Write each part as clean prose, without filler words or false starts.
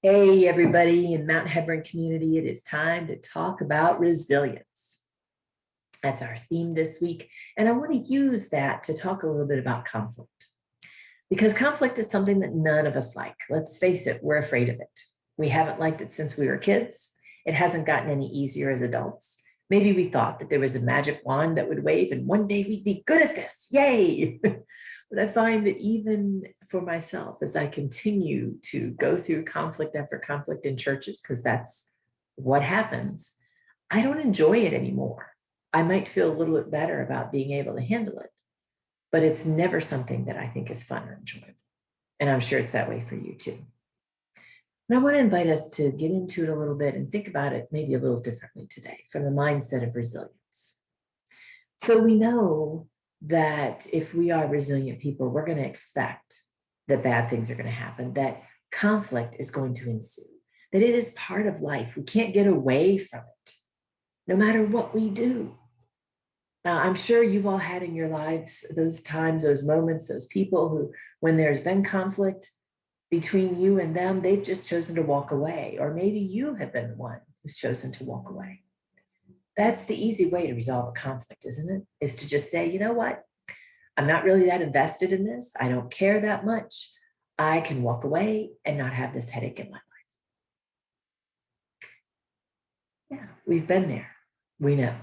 Hey, everybody in Mount Hebron community, it is time to talk about resilience. That's our theme this week. And I want to use that to talk a little bit about conflict because conflict is something that none of us like. Let's face it, we're afraid of it. We haven't liked it since we were kids. It hasn't gotten any easier as adults. Maybe we thought that there was a magic wand that would wave and one day we'd be good at this. Yay! But I find that even for myself, as I continue to go through conflict after conflict in churches, because that's what happens, I don't enjoy it anymore. I might feel a little bit better about being able to handle it, but it's never something that I think is fun or enjoyable. And I'm sure it's that way for you too. And I want to invite us to get into it a little bit and think about it maybe a little differently today from the mindset of resilience. So we know that if we are resilient people, we're going to expect that bad things are going to happen, that conflict is going to ensue, that it is part of life. We can't get away from it, no matter what we do. Now, I'm sure you've all had in your lives those times, those moments, those people who, when there's been conflict between you and them, they've just chosen to walk away. Or maybe you have been the one who's chosen to walk away. That's the easy way to resolve a conflict, isn't it? Is to just say, you know what? I'm not really that invested in this. I don't care that much. I can walk away and not have this headache in my life. Yeah, we've been there. We know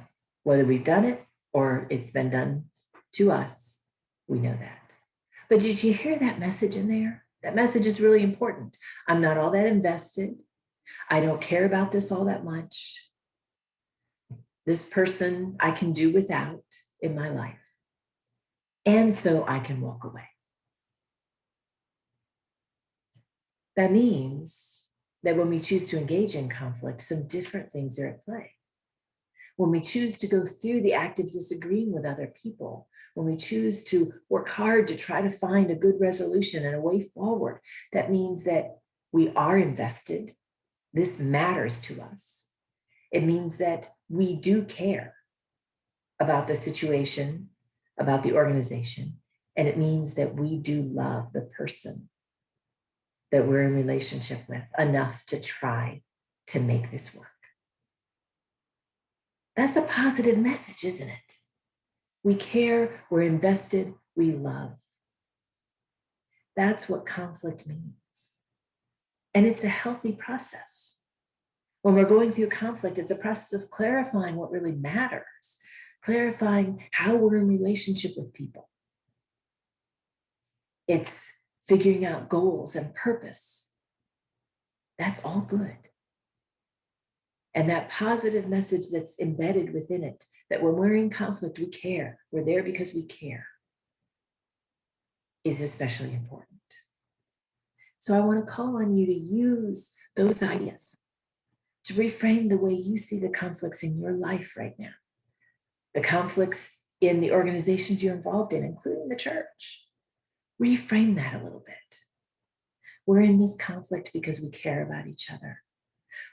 whether we've done it or it's been done to us. We know that. But did you hear that message in there? That message is really important. I'm not all that invested. I don't care about this all that much. This person I can do without in my life. And so I can walk away. That means that when we choose to engage in conflict, some different things are at play. When we choose to go through the act of disagreeing with other people, when we choose to work hard to try to find a good resolution and a way forward, that means that we are invested. This matters to us. It means that we do care about the situation, about the organization, and it means that we do love the person that we're in relationship with enough to try to make this work. That's a positive message, isn't it? We care, we're invested, we love. That's what conflict means. And it's a healthy process. When we're going through conflict, it's a process of clarifying what really matters, clarifying how we're in relationship with people. It's figuring out goals and purpose. That's all good. And that positive message that's embedded within it, that when we're in conflict, we care. We're there because we care, is especially important. So I want to call on you to use those ideas to reframe the way you see the conflicts in your life right now, the conflicts in the organizations you're involved in, including the church. Reframe that a little bit. We're in this conflict because we care about each other.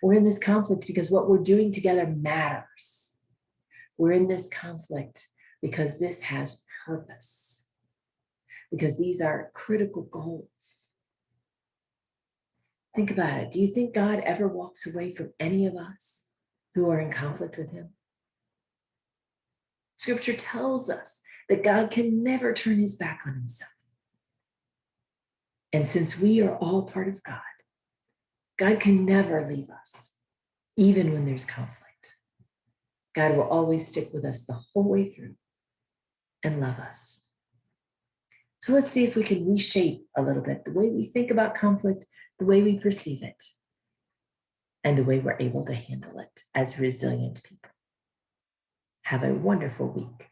We're in this conflict because what we're doing together matters. We're in this conflict because this has purpose, because these are critical goals. Think about it. Do you think God ever walks away from any of us who are in conflict with him? Scripture tells us that God can never turn his back on himself. And since we are all part of God, God can never leave us, even when there's conflict. God will always stick with us the whole way through and love us. So let's see if we can reshape a little bit the way we think about conflict, the way we perceive it, and the way we're able to handle it as resilient people. Have a wonderful week.